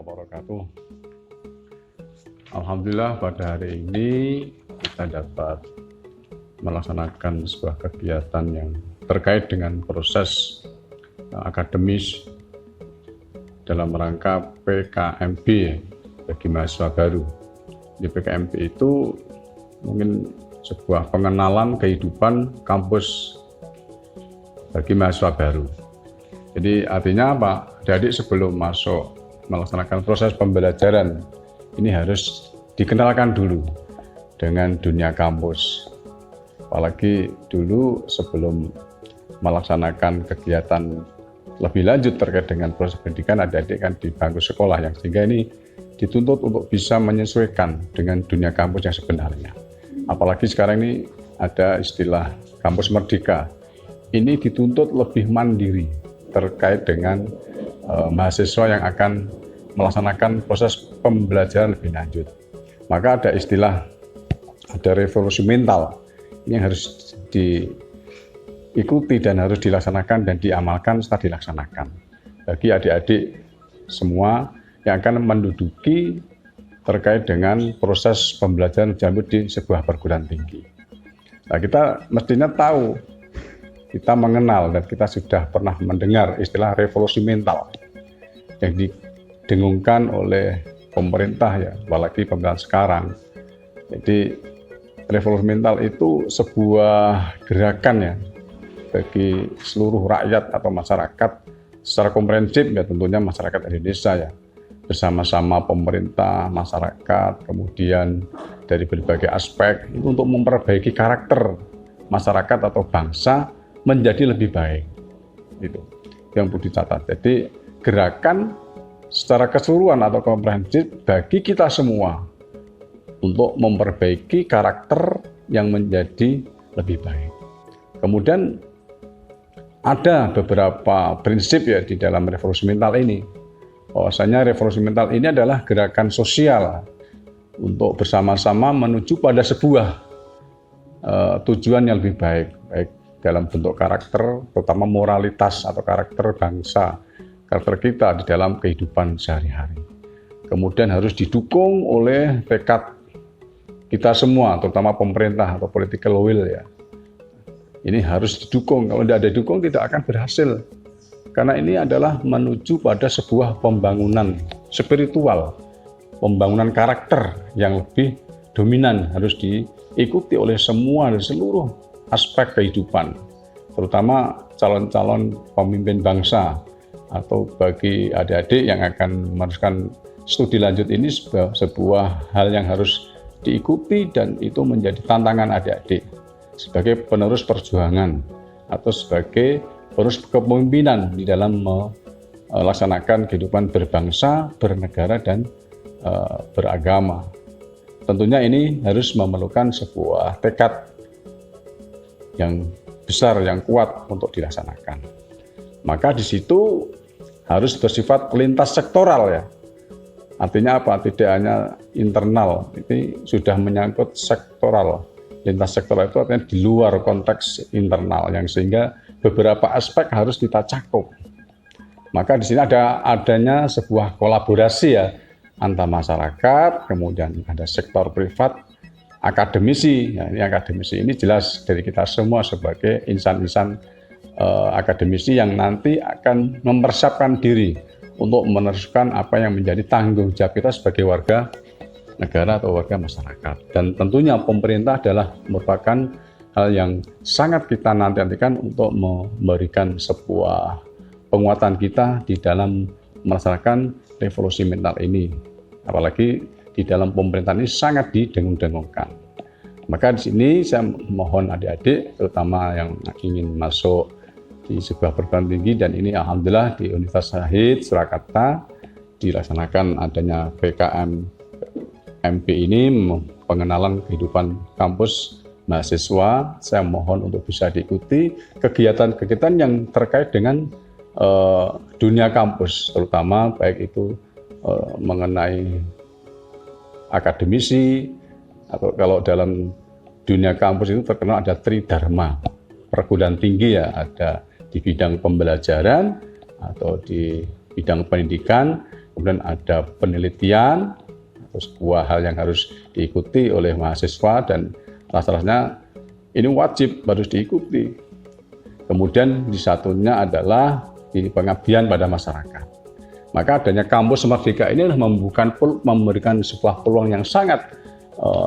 wabarakatuh. Alhamdulillah pada hari ini kita dapat melaksanakan sebuah kegiatan yang terkait dengan proses akademis dalam rangka PKMB bagi mahasiswa baru. Di PKMB itu mungkin sebuah pengenalan kehidupan kampus bagi mahasiswa baru. Jadi artinya apa? Adik-adik sebelum masuk melaksanakan proses pembelajaran ini harus dikenalkan dulu dengan dunia kampus. Apalagi dulu sebelum melaksanakan kegiatan lebih lanjut terkait dengan proses pendidikan, adik-adik kan di bangku sekolah yang sehingga ini dituntut untuk bisa menyesuaikan dengan dunia kampus yang sebenarnya. Apalagi sekarang ini ada istilah kampus merdeka. Ini dituntut lebih mandiri terkait dengan mahasiswa yang akan melaksanakan proses pembelajaran lebih lanjut. Maka ada istilah, ada revolusi mental. Ini harus diikuti dan harus dilaksanakan dan diamalkan setelah dilaksanakan. Bagi adik-adik semua yang akan menduduki terkait dengan proses pembelajaran lanjut di sebuah perguruan tinggi. Nah, kita mestinya tahu, kita mengenal dan kita sudah pernah mendengar istilah revolusi mental yang didengungkan oleh pemerintah ya, apalagi pemerintahan sekarang. Jadi revolusi mental itu sebuah gerakan ya bagi seluruh rakyat atau masyarakat secara komprehensif ya, tentunya masyarakat Indonesia ya, bersama-sama pemerintah, masyarakat, kemudian dari berbagai aspek itu untuk memperbaiki karakter masyarakat atau bangsa menjadi lebih baik. Itu yang perlu dicatat. Jadi gerakan secara keseluruhan atau komprehensif bagi kita semua untuk memperbaiki karakter yang menjadi lebih baik. Kemudian ada beberapa prinsip ya di dalam revolusi mental ini. Bahwasanya revolusi mental ini adalah gerakan sosial untuk bersama-sama menuju pada sebuah tujuan yang lebih baik, baik dalam bentuk karakter, terutama moralitas atau karakter bangsa, karakter kita di dalam kehidupan sehari-hari. Kemudian harus didukung oleh tekad kita semua, terutama pemerintah atau political will ya. Ini harus didukung, kalau tidak ada didukung tidak akan berhasil. Karena ini adalah menuju pada sebuah pembangunan spiritual, pembangunan karakter yang lebih dominan, harus diikuti oleh semua dan seluruh aspek kehidupan, terutama calon-calon pemimpin bangsa atau bagi adik-adik yang akan meneruskan studi lanjut ini sebuah hal yang harus diikuti dan itu menjadi tantangan adik-adik sebagai penerus perjuangan atau sebagai penerus kepemimpinan di dalam melaksanakan kehidupan berbangsa, bernegara dan beragama. Tentunya ini harus memerlukan sebuah tekad yang besar, yang kuat untuk dilaksanakan. Maka di situ harus bersifat lintas sektoral ya. Artinya apa? Tidak hanya internal, ini sudah menyangkut sektoral. Lintas sektoral itu artinya di luar konteks internal, yang sehingga beberapa aspek harus kita cakup. Maka di sini adanya sebuah kolaborasi ya antar masyarakat, kemudian ada sektor privat, akademisi. Ya, ini akademisi ini jelas dari kita semua sebagai insan-insan akademisi yang nanti akan mempersiapkan diri untuk meneruskan apa yang menjadi tanggung jawab kita sebagai warga negara atau warga masyarakat. Dan tentunya pemerintah adalah merupakan hal yang sangat kita nantikan untuk memberikan sebuah penguatan kita di dalam melaksanakan revolusi mental ini. Apalagi di dalam pemerintahan ini sangat didengung-dengungkan. Maka di sini saya mohon adik-adik, terutama yang ingin masuk di sebuah perguruan tinggi, dan ini alhamdulillah di Universitas Syahid Surakarta dilaksanakan adanya PKMB ini, pengenalan kehidupan kampus mahasiswa. Saya mohon untuk bisa diikuti kegiatan-kegiatan yang terkait dengan dunia kampus, terutama baik itu mengenai akademisi, atau kalau dalam dunia kampus itu terkenal ada tridharma perguruan tinggi ya, ada di bidang pembelajaran atau di bidang pendidikan, kemudian ada penelitian, terus sebuah hal yang harus diikuti oleh mahasiswa dan salah-salahnya ini wajib harus diikuti. Kemudian di satunya adalah di pengabdian pada masyarakat. Maka adanya kampus Merdeka ini adalah memberikan sebuah peluang yang sangat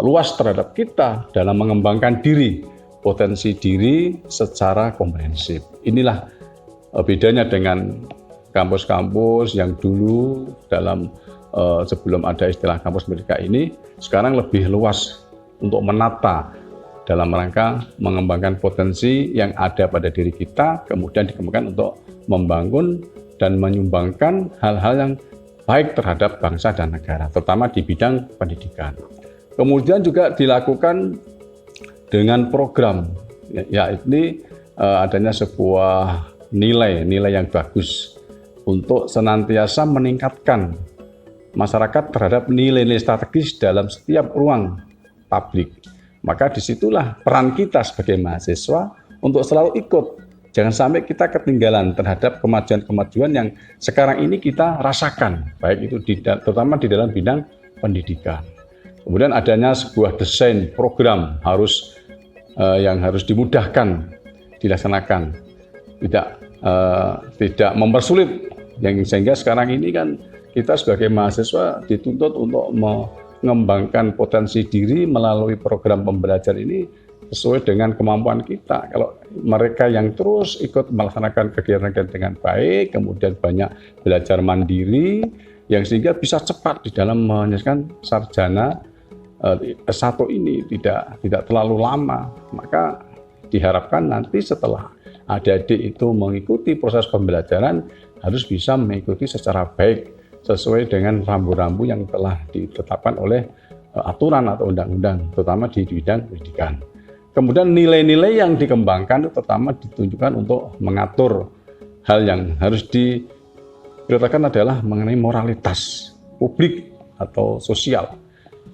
luas terhadap kita dalam mengembangkan diri, potensi diri secara komprehensif. Inilah bedanya dengan kampus-kampus yang dulu dalam sebelum ada istilah kampus Merdeka ini, sekarang lebih luas untuk menata dalam rangka mengembangkan potensi yang ada pada diri kita, kemudian dikembangkan untuk membangun dan menyumbangkan hal-hal yang baik terhadap bangsa dan negara, terutama di bidang pendidikan. Kemudian juga dilakukan dengan program, yaitu adanya sebuah nilai yang bagus untuk senantiasa meningkatkan masyarakat terhadap nilai-nilai strategis dalam setiap ruang publik. Maka disitulah peran kita sebagai mahasiswa untuk selalu ikut. Jangan sampai kita ketinggalan terhadap kemajuan-kemajuan yang sekarang ini kita rasakan, baik itu terutama di dalam bidang pendidikan. Kemudian adanya sebuah desain program yang harus dimudahkan dilaksanakan, tidak mempersulit, sehingga sekarang ini kan kita sebagai mahasiswa dituntut untuk mengembangkan potensi diri melalui program pembelajaran ini sesuai dengan kemampuan kita. Kalau mereka yang terus ikut melaksanakan kegiatan dengan baik, kemudian banyak belajar mandiri, yang sehingga bisa cepat di dalam menyelesaikan sarjana S1 ini tidak terlalu lama, maka diharapkan nanti setelah adik-adik itu mengikuti proses pembelajaran harus bisa mengikuti secara baik sesuai dengan rambu-rambu yang telah ditetapkan oleh aturan atau undang-undang, terutama di bidang pendidikan. Kemudian nilai-nilai yang dikembangkan terutama ditunjukkan untuk mengatur hal yang harus diprioritaskan adalah mengenai moralitas publik atau sosial.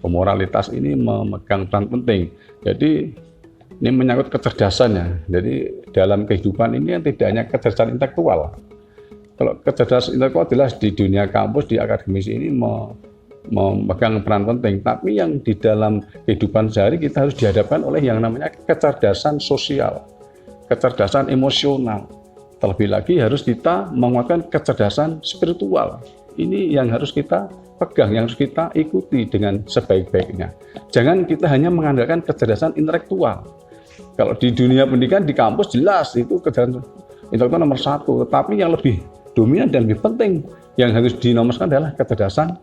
Moralitas ini memegang peran penting. Jadi ini menyangkut kecerdasannya. Jadi dalam kehidupan ini yang tidak hanya kecerdasan intelektual. Kalau kecerdasan intelektual jelas di dunia kampus, di akademisi ini memegang peran penting. Tapi yang di dalam kehidupan sehari kita harus dihadapkan oleh yang namanya kecerdasan sosial, kecerdasan emosional. Terlebih lagi harus kita menguatkan kecerdasan spiritual. Ini yang harus kita pegang, yang harus kita ikuti dengan sebaik-baiknya. Jangan kita hanya mengandalkan kecerdasan intelektual. Kalau di dunia pendidikan, di kampus jelas itu kecerdasan intelektual nomor satu. Tetapi yang lebih dominan dan lebih penting yang harus dinomorskan adalah kecerdasan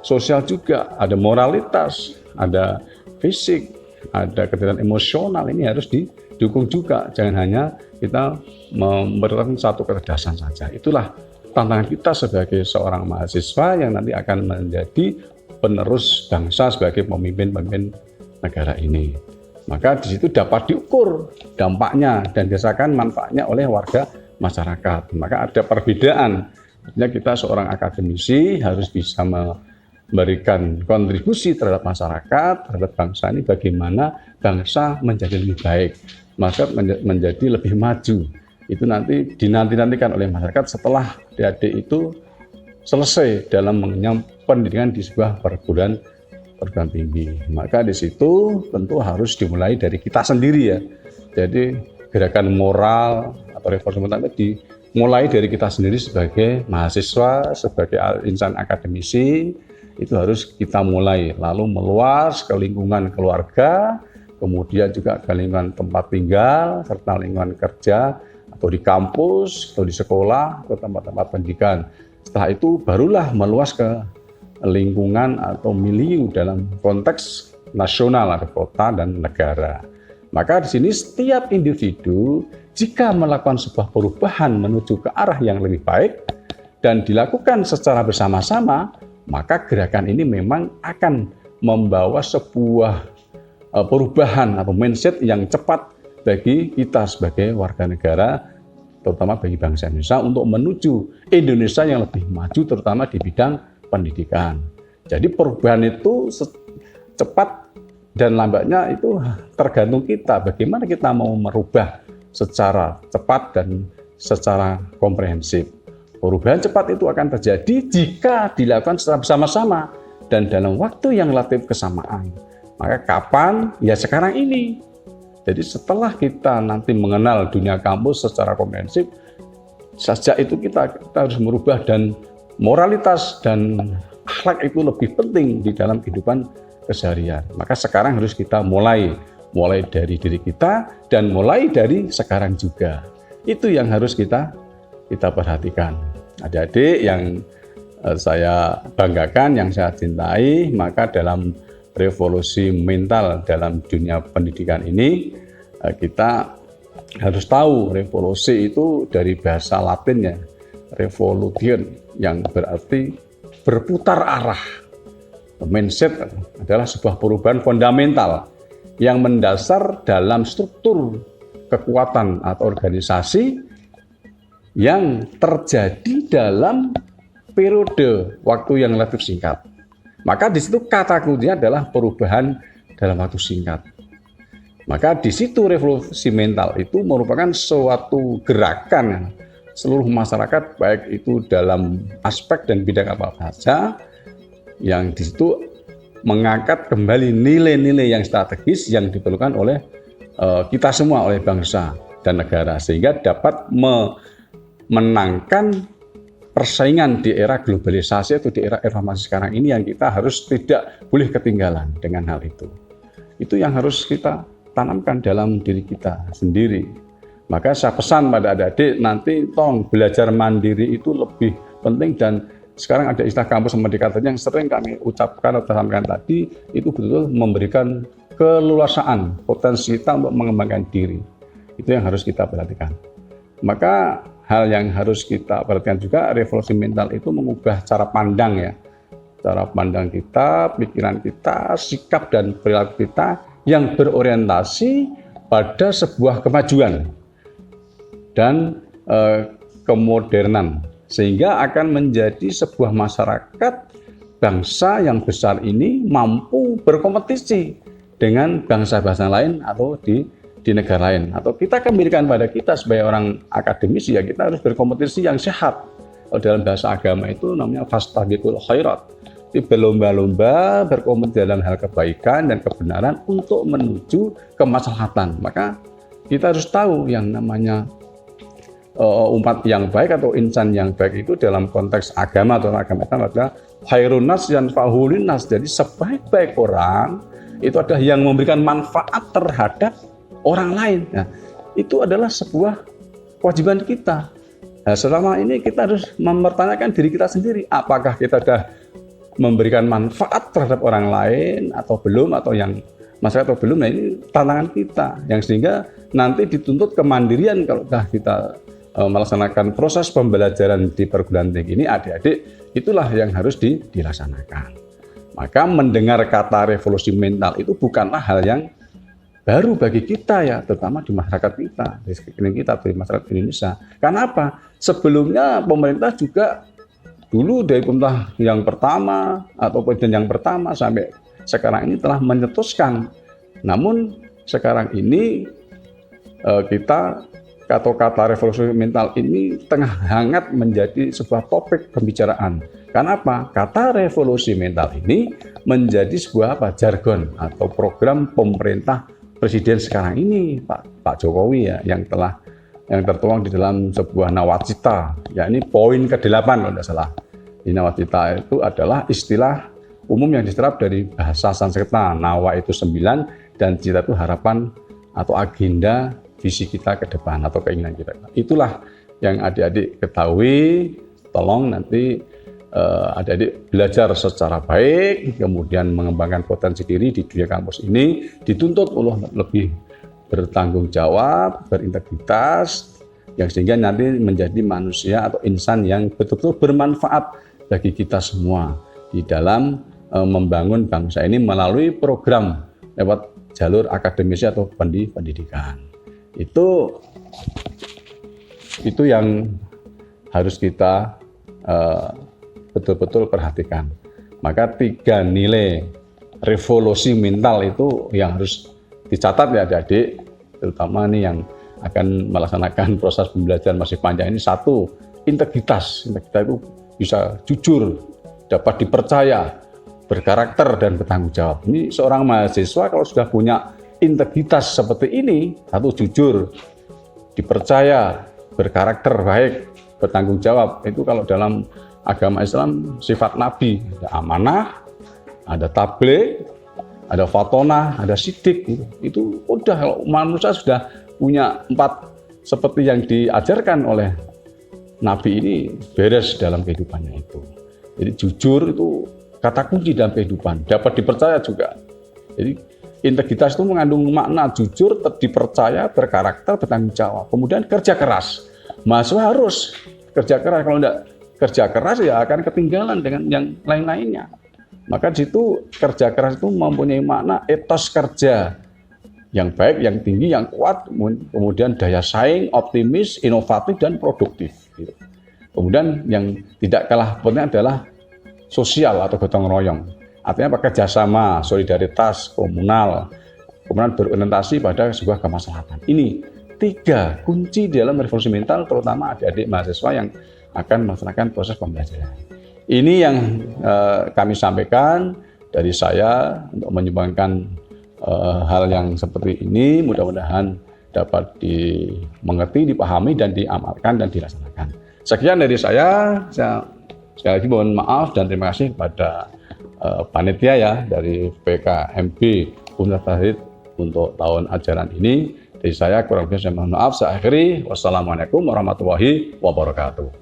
sosial juga. Ada moralitas, ada fisik, ada kecerdasan emosional. Ini harus didukung juga. Jangan hanya kita memberikan satu kecerdasan saja. Itulah tantangan kita sebagai seorang mahasiswa yang nanti akan menjadi penerus bangsa sebagai pemimpin-pemimpin negara ini. Maka di situ dapat diukur dampaknya dan dirasakan manfaatnya oleh warga masyarakat. Maka ada perbedaan. Artinya kita seorang akademisi harus bisa memberikan kontribusi terhadap masyarakat, terhadap bangsa ini, bagaimana bangsa menjadi lebih baik, maka menjadi lebih maju. Itu nanti dinanti-nantikan oleh masyarakat setelah adik-adik itu selesai dalam mengenyam pendidikan di sebuah perguruan tinggi. Maka di situ tentu harus dimulai dari kita sendiri ya. Jadi gerakan moral atau reformasi moral itu dimulai dari kita sendiri sebagai mahasiswa, sebagai insan akademisi, itu harus kita mulai, lalu meluas ke lingkungan keluarga, kemudian juga ke lingkungan tempat tinggal, serta lingkungan kerja, atau di kampus, atau di sekolah, atau tempat-tempat pendidikan. Setelah itu barulah meluas ke lingkungan atau milieu dalam konteks nasional, ada kota dan negara. Maka di sini setiap individu jika melakukan sebuah perubahan menuju ke arah yang lebih baik dan dilakukan secara bersama-sama, maka gerakan ini memang akan membawa sebuah perubahan atau mindset yang cepat bagi kita sebagai warga negara, terutama bagi bangsa Indonesia untuk menuju Indonesia yang lebih maju, terutama di bidang pendidikan. Jadi perubahan itu cepat dan lambatnya itu tergantung kita, bagaimana kita mau merubah secara cepat dan secara komprehensif. Perubahan cepat itu akan terjadi jika dilakukan secara bersama-sama dan dalam waktu yang relatif kesamaan. Maka kapan? Ya sekarang ini. Jadi setelah kita nanti mengenal dunia kampus secara komprehensif, sejak itu kita harus merubah, dan moralitas dan akhlak itu lebih penting di dalam kehidupan keseharian. Maka sekarang harus kita mulai dari diri kita dan mulai dari sekarang juga. Itu yang harus kita perhatikan. Adik-adik yang saya banggakan, yang saya cintai, maka dalam revolusi mental dalam dunia pendidikan ini kita harus tahu revolusi itu dari bahasa Latinnya revolution, yang berarti berputar arah. Mindset adalah sebuah perubahan fundamental yang mendasar dalam struktur kekuatan atau organisasi yang terjadi dalam periode waktu yang relatif singkat. Maka di situ kata kuncinya adalah perubahan dalam waktu singkat. Maka di situ revolusi mental itu merupakan suatu gerakan seluruh masyarakat, baik itu dalam aspek dan bidang apa saja, yang di situ mengangkat kembali nilai-nilai yang strategis yang diperlukan oleh kita semua, oleh bangsa dan negara, sehingga dapat memenangkan persaingan di era globalisasi atau di era informasi sekarang ini, yang kita harus tidak boleh ketinggalan dengan hal itu. Itu yang harus kita tanamkan dalam diri kita sendiri. Maka saya pesan pada adik-adik, nanti tolong belajar mandiri itu lebih penting. Dan sekarang ada istilah kampus merdeka yang sering kami ucapkan atau sampaikan tadi, itu betul-betul memberikan keleluasaan potensi kita untuk mengembangkan diri. Itu yang harus kita perhatikan. Maka hal yang harus kita perhatikan juga, revolusi mental itu mengubah cara pandang ya. Cara pandang kita, pikiran kita, sikap dan perilaku kita yang berorientasi pada sebuah kemajuan dan kemodernan, sehingga akan menjadi sebuah masyarakat bangsa yang besar ini mampu berkompetisi dengan bangsa-bangsa lain atau di negara lain. Atau kita kembalikan pada kita sebagai orang akademisi, ya kita harus berkompetisi yang sehat. Kalau dalam bahasa agama itu namanya fastabiqul khairat. Itu berlomba-lomba berkompetisi dalam hal kebaikan dan kebenaran untuk menuju kemaslahatan. Maka kita harus tahu yang namanya umat yang baik atau insan yang baik itu dalam konteks agama atau agama Islam adalah khairun nas yanfa'uhu linnas. Jadi sebaik-baik orang itu adalah yang memberikan manfaat terhadap orang lain. Nah, itu adalah sebuah kewajiban kita. Nah, selama ini kita harus mempertanyakan diri kita sendiri, apakah kita sudah memberikan manfaat terhadap orang lain atau belum, atau yang masyarakat atau belum. Nah, ini tantangan kita, yang sehingga nanti dituntut kemandirian kalau kita melaksanakan proses pembelajaran di perguruan tinggi ini. Adik-adik, itulah yang harus dilaksanakan. Maka mendengar kata revolusi mental itu bukanlah hal yang baru bagi kita ya, terutama di masyarakat kita, di sekeliling kita, di masyarakat Indonesia. Karena apa? Sebelumnya pemerintah juga dulu dari pemerintah yang pertama atau presiden yang pertama sampai sekarang ini telah menyetuskan. Namun sekarang ini kita kata revolusi mental ini tengah hangat menjadi sebuah topik pembicaraan. Karena apa? Kata revolusi mental ini menjadi sebuah jargon atau program pemerintah presiden sekarang ini, Pak Jokowi ya, yang tertuang di dalam sebuah nawacita, yakni poin ke-8 kalau tidak salah. Di nawacita itu adalah istilah umum yang diserap dari bahasa Sanskerta. Nawa itu 9 dan cita itu harapan atau agenda visi kita ke depan atau keinginan kita. Itulah yang adik-adik ketahui. Tolong nanti adik-adik belajar secara baik, kemudian mengembangkan potensi diri di dunia kampus ini, dituntut untuk lebih bertanggung jawab, berintegritas, yang sehingga nanti menjadi manusia atau insan yang betul-betul bermanfaat bagi kita semua di dalam membangun bangsa ini melalui program lewat jalur akademisi atau pendidikan. Itu yang harus kita betul-betul perhatikan. Maka 3 nilai revolusi mental itu yang harus dicatat ya adik-adik, terutama nih yang akan melaksanakan proses pembelajaran masih panjang ini. 1, integritas. Integritas itu bisa jujur, dapat dipercaya, berkarakter dan bertanggung jawab. Ini seorang mahasiswa kalau sudah punya integritas seperti ini, satu jujur, dipercaya, berkarakter baik, bertanggung jawab. Itu kalau dalam agama Islam sifat Nabi, ada amanah, ada tabligh, ada fatonah, ada sidik. Itu udah kalau manusia sudah punya 4 seperti yang diajarkan oleh Nabi ini, beres dalam kehidupannya itu. Jadi jujur itu kata kunci dalam kehidupan, dapat dipercaya juga. Jadi integritas itu mengandung makna jujur, dipercaya, berkarakter, bertanggung jawab. Kemudian kerja keras. Mahasiswa harus kerja keras. Kalau tidak kerja keras ya akan ketinggalan dengan yang lain-lainnya. Maka di situ kerja keras itu mempunyai makna etos kerja yang baik, yang tinggi, yang kuat. Kemudian daya saing, optimis, inovatif, dan produktif. Kemudian yang tidak kalah penting adalah sosial atau gotong royong. Artinya bekerja sama, solidaritas komunal, kemudian berorientasi pada sebuah kemaslahatan. Ini 3 kunci dalam revolusi mental, terutama adik-adik mahasiswa yang akan melaksanakan proses pembelajaran. Ini yang kami sampaikan dari saya untuk menyumbangkan hal yang seperti ini. Mudah-mudahan dapat dimengerti, dipahami, dan diamalkan dan dilaksanakan. Sekian dari saya sekali lagi mohon maaf dan terima kasih kepada panitia ya dari PKMB Universitas untuk tahun ajaran ini. Dari saya kurang lebih saya mohon maaf. Saya akhiri. Wassalamualaikum warahmatullahi wabarakatuh.